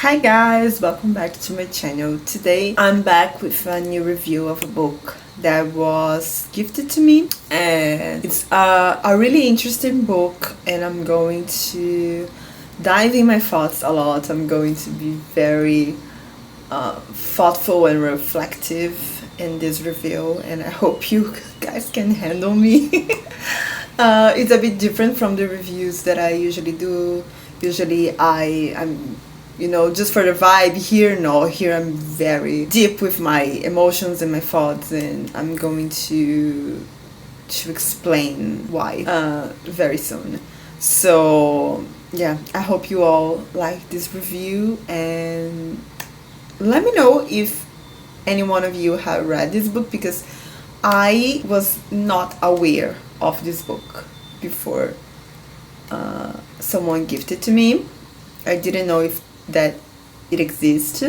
Hi guys, welcome back to my channel. Today I'm back with a new review of a book that was gifted to me, and it's a really interesting book, and I'm going to dive in my thoughts a lot. I'm going to be very thoughtful and reflective in this review, and I hope you guys can handle me. It's a bit different from the reviews that I usually do. Usually I'm just for the vibe. Here I'm very deep with my emotions and my thoughts, and I'm going to explain why very soon. So yeah, I hope you all like this review, and let me know if any one of you have read this book, because I was not aware of this book before someone gifted to me. I didn't know if that it exists.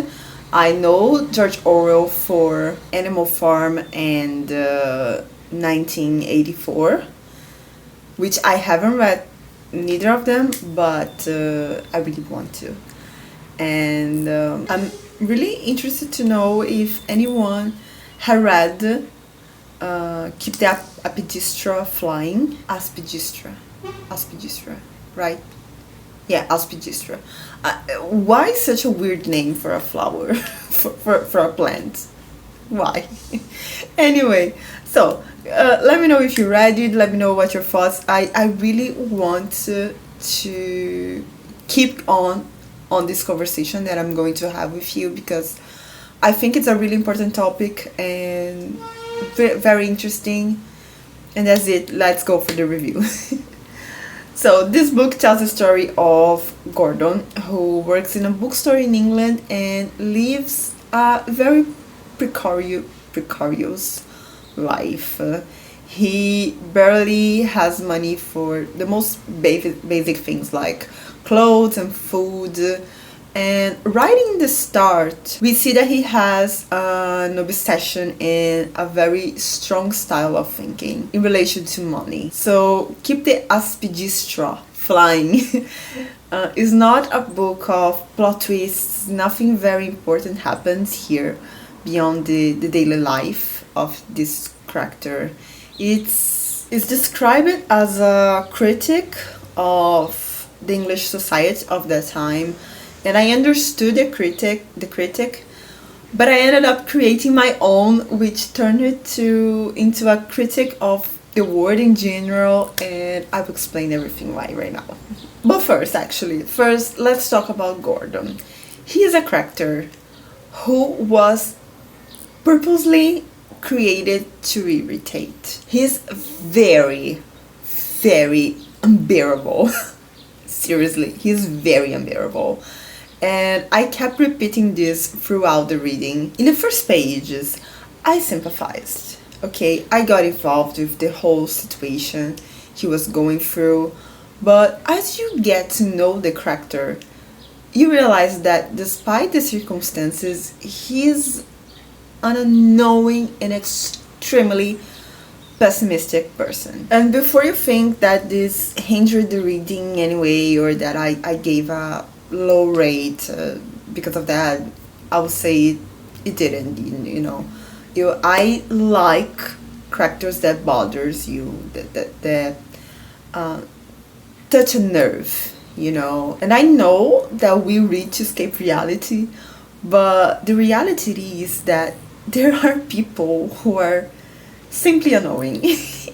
I know George Orwell for Animal Farm and 1984, which I haven't read neither of them, but I really want to. And I'm really interested to know if anyone had read Keep the Aspidistra Flying. Aspidistra, right? Yeah, aspidistra. Why such a weird name for a flower, for a plant? Why? Anyway, so let me know if you read it. Let me know what your thoughts. I really want to keep on this conversation that I'm going to have with you, because I think it's a really important topic and very interesting. And that's it. Let's go for the review. So this book tells the story of Gordon, who works in a bookstore in England and lives a very precarious life. He barely has money for the most basic things like clothes and food. And right in the start, we see that he has an obsession and a very strong style of thinking in relation to money. So Keep the Aspidistra Flying is not a book of plot twists. Nothing very important happens here beyond the daily life of this character. It's described as a critic of the English society of that time. And I understood the critic, but I ended up creating my own, which turned it into a critic of the world in general, and I'll explain everything why right now. But first, let's talk about Gordon. He is a character who was purposely created to irritate. He's very, very unbearable. Seriously, he's very unbearable. And I kept repeating this throughout the reading. In the first pages, I sympathized. Okay, I got involved with the whole situation he was going through. But as you get to know the character, you realize that despite the circumstances, he's an unknowing and extremely pessimistic person. And before you think that this hindered the reading anyway, or that I gave a low rate because of that, I would say it didn't. I like characters that bothers you, that touch a nerve, and I know that we read to escape reality, but the reality is that there are people who are simply annoying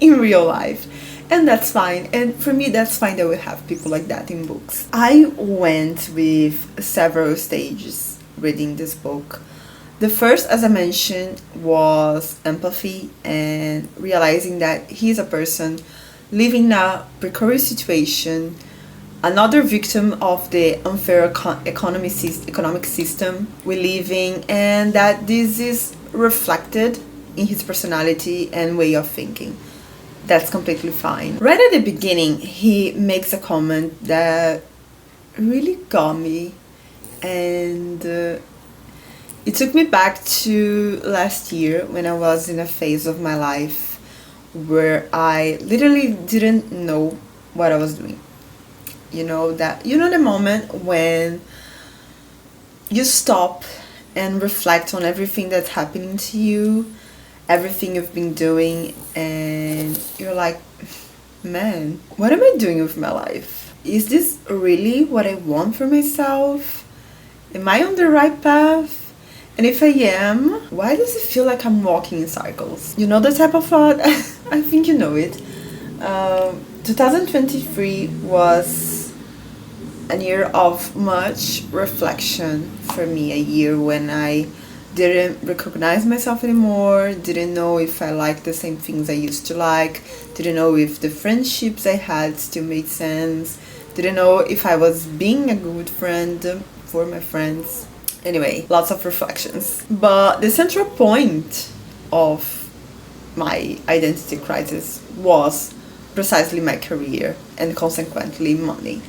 in real life. And that's fine. And for me, that's fine that we have people like that in books. I went with several stages reading this book. The first, as I mentioned, was empathy and realizing that he's a person living in a precarious situation, another victim of the unfair economic system we live in, and that this is reflected in his personality and way of thinking. That's completely fine. Right at the beginning, he makes a comment that really got me, and it took me back to last year when I was in a phase of my life where I literally didn't know what I was doing. The moment when you stop and reflect on everything that's happening to you, everything you've been doing, and you're like, man, what am I doing with my life? Is this really what I want for myself? Am I on the right path? And if I am, why does it feel like I'm walking in circles? You know the type of thought? I think you know it. 2023 was a year of much reflection for me, a year when I didn't recognize myself anymore, didn't know if I liked the same things I used to like, didn't know if the friendships I had still made sense, didn't know if I was being a good friend for my friends. Anyway, lots of reflections. But the central point of my identity crisis was precisely my career and consequently money.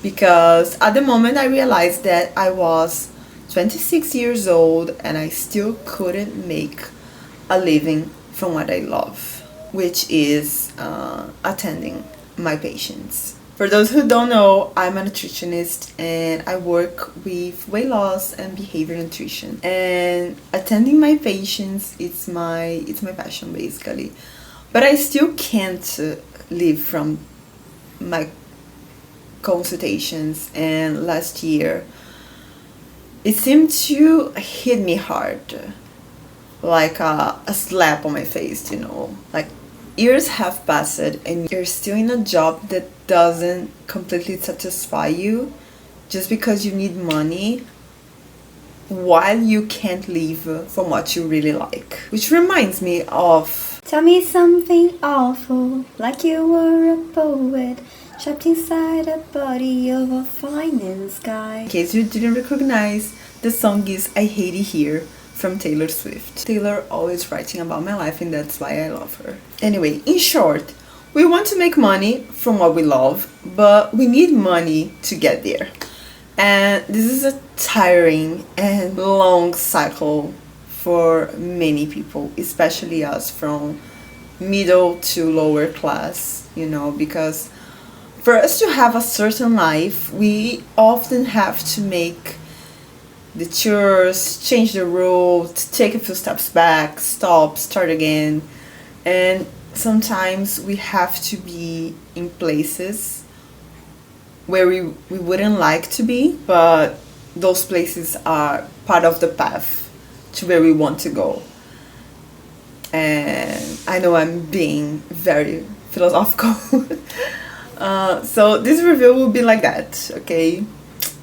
Because at the moment I realized that I was 26 years old and I still couldn't make a living from what I love, which is attending my patients. For those who don't know, I'm a nutritionist and I work with weight loss and behavior nutrition. And attending my patients, it's my passion basically. But I still can't live from my consultations, and last year it seemed to hit me hard, like a slap on my face, you know. Like, years have passed and you're still in a job that doesn't completely satisfy you just because you need money, while you can't live from what you really like. Which reminds me of Tell me something awful, like you were a poet trapped inside a body of a finance guy. In case you didn't recognize, the song is I Hate It Here from Taylor Swift. Taylor always writing about my life and that's why I love her. Anyway, in short, we want to make money from what we love, but we need money to get there. And this is a tiring and long cycle for many people, especially us from middle to lower class, you know, because for us to have a certain life, we often have to make the chores, change the road, take a few steps back, stop, start again. And sometimes we have to be in places where we wouldn't like to be, but those places are part of the path to where we want to go. And I know I'm being very philosophical. So this review will be like that, okay?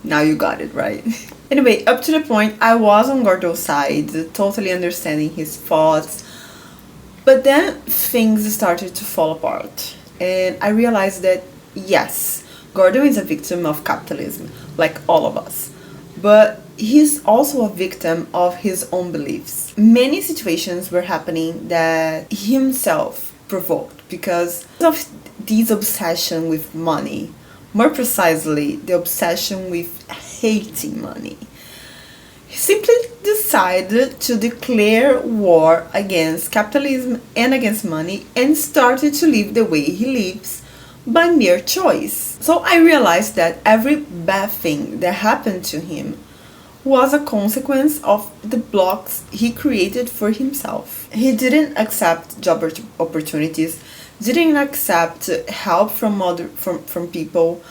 Now you got it, right? Anyway, up to the point, I was on Gordo's side, totally understanding his thoughts. But then things started to fall apart. And I realized that, yes, Gordo is a victim of capitalism, like all of us. But he's also a victim of his own beliefs. Many situations were happening that he himself provoked because of this obsession with money. More precisely, the obsession with hating money. He simply decided to declare war against capitalism and against money and started to live the way he lives by mere choice. So I realized that every bad thing that happened to him was a consequence of the blocks he created for himself. He didn't accept job opportunities, didn't accept help from people.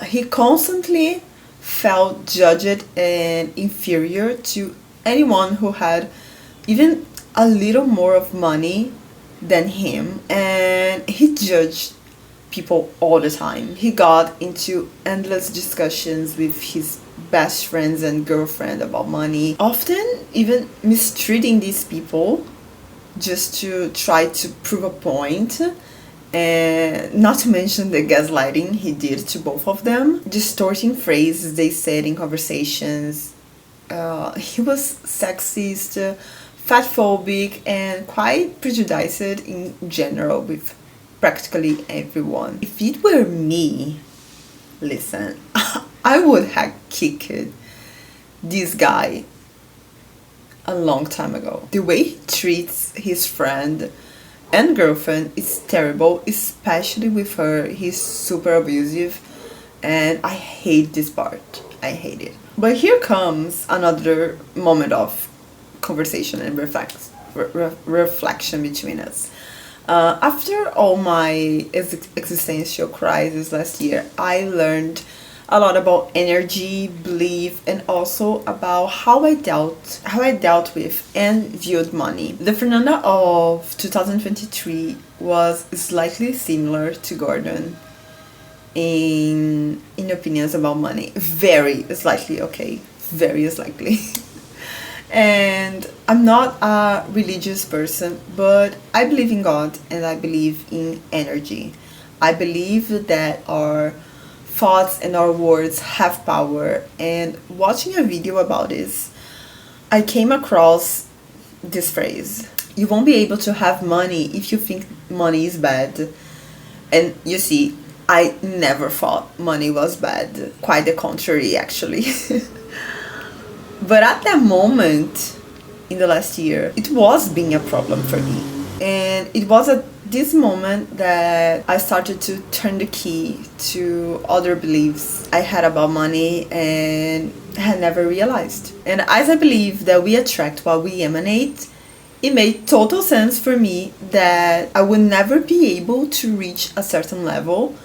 He constantly felt judged and inferior to anyone who had even a little more of money than him, and he judged people all the time. He got into endless discussions with his best friends and girlfriend about money, often even mistreating these people just to try to prove a point. And not to mention the gaslighting he did to both of them, distorting phrases they said in conversations. He was sexist, fatphobic, and quite prejudiced in general with practically everyone. If it were me, listen, I would have kicked this guy a long time ago. The way he treats his friend and girlfriend is terrible, especially with her. He's super abusive and I hate this part. I hate it. But here comes another moment of conversation and reflection between us. After all my existential crisis last year, I learned a lot about energy, belief, and also about how I dealt with and viewed money. The Fernanda of 2023 was slightly similar to Gordon in opinions about money. Very slightly, okay, very slightly. And I'm not a religious person, but I believe in God and I believe in energy. I believe that our thoughts and our words have power. And watching a video about this, I came across this phrase: you won't be able to have money if you think money is bad. And you see, I never thought money was bad. Quite the contrary, actually. But at that moment, in the last year, it was being a problem for me. And it was at this moment that I started to turn the key to other beliefs I had about money and had never realized. And as I believe that we attract what we emanate, it made total sense for me that I would never be able to reach a certain level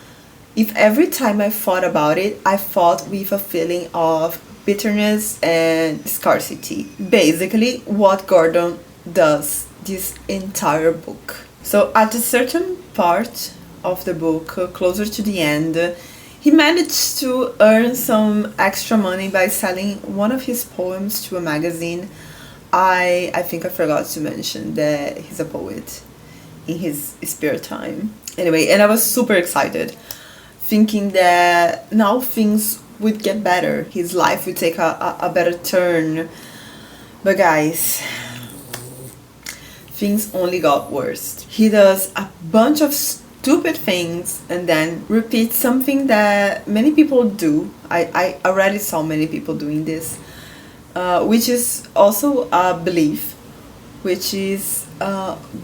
if every time I thought about it, I thought with a feeling of bitterness and scarcity. Basically, what Gordon does this entire book. So at a certain part of the book, closer to the end, he managed to earn some extra money by selling one of his poems to a magazine. I think I forgot to mention that he's a poet in his spare time. Anyway, and I was super excited, thinking that now things would get better. His life would take a better turn. But guys, things only got worse. He does a bunch of stupid things and then repeats something that many people do. I already saw many people doing this, which is also a belief, which is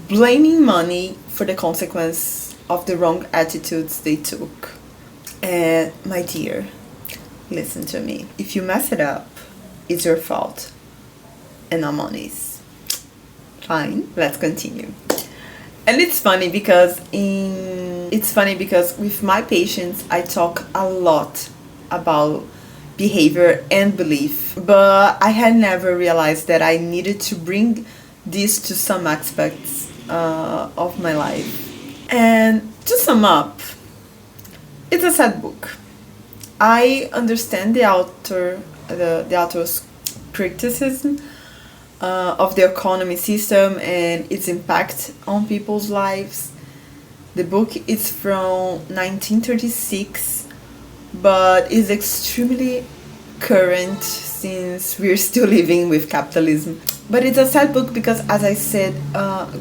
blaming money for the consequence of the wrong attitudes they took. And my dear, listen to me. If you mess it up, it's your fault and not money's. Fine, let's continue. And it's funny because with my patients I talk a lot about behavior and belief, but I had never realized that I needed to bring this to some aspects of my life. And to sum up, it's a sad book. I understand the author's criticism of the economy system and its impact on people's lives. The book is from 1936, but is extremely current since we're still living with capitalism. But it's a sad book because, as I said,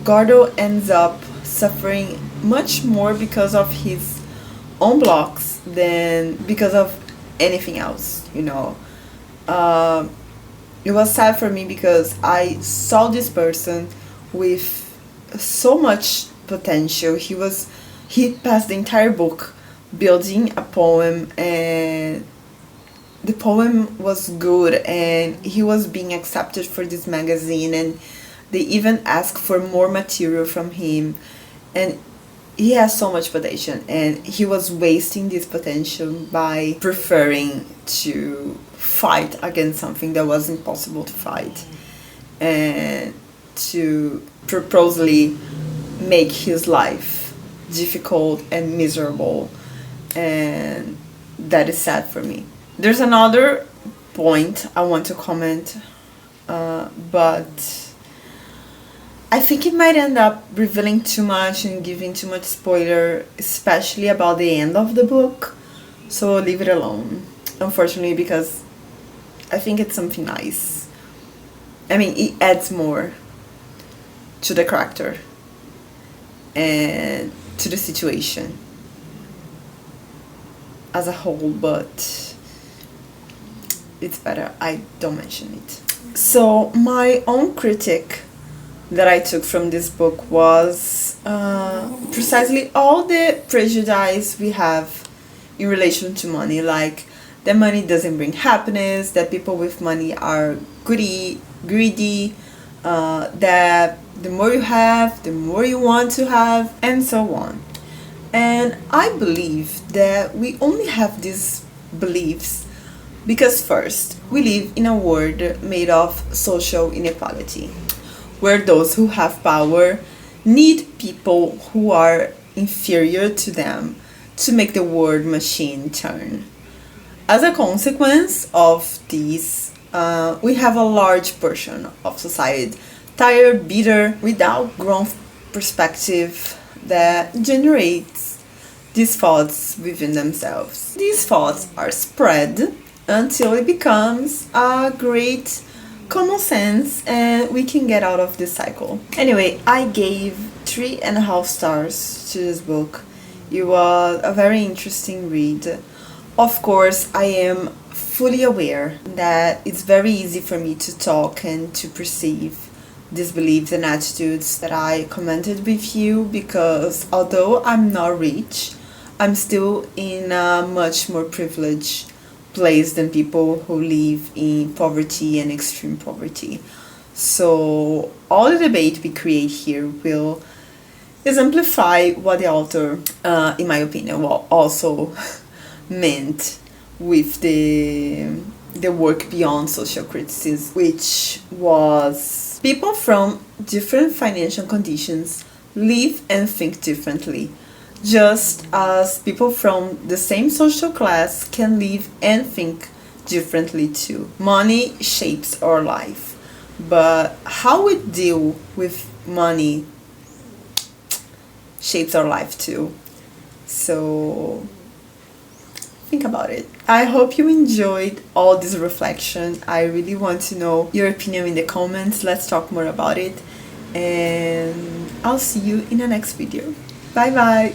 Gordo ends up suffering much more because of his own blocks than because of anything else, you know. It was sad for me because I saw this person with so much potential. He passed the entire book building a poem, and the poem was good, and he was being accepted for this magazine, and they even asked for more material from him, and he has so much potential, and he was wasting this potential by preferring to fight against something that was impossible to fight and to purposely make his life difficult and miserable, and that is sad for me. There's another point I want to comment, but I think it might end up revealing too much and giving too much spoiler, especially about the end of the book. So I'll leave it alone, unfortunately, because I think it's something nice. I mean, it adds more to the character and to the situation as a whole, but it's better I don't mention it. So my own critic that I took from this book was precisely all the prejudice we have in relation to money, like that money doesn't bring happiness, that people with money are greedy, that the more you have, the more you want to have, and so on. And I believe that we only have these beliefs because first, we live in a world made of social inequality, where those who have power need people who are inferior to them to make the world machine turn. As a consequence of this, we have a large portion of society tired, bitter, without growth perspective that generates these thoughts within themselves. These thoughts are spread until it becomes a great common sense and we can get out of this cycle. Anyway, I gave 3.5 stars to this book. It was a very interesting read. Of course, I am fully aware that it's very easy for me to talk and to perceive these beliefs and attitudes that I commented with you because although I'm not rich, I'm still in a much more privileged place than people who live in poverty and extreme poverty. So all the debate we create here will exemplify what the author, in my opinion, also meant with the work beyond social criticism, which was people from different financial conditions live and think differently, just as people from the same social class can live and think differently too. Money shapes our life, but how we deal with money shapes our life too. So think about it. I hope you enjoyed all this reflection. I really want to know your opinion in the comments. Let's talk more about it. And I'll see you in the next video. Bye bye.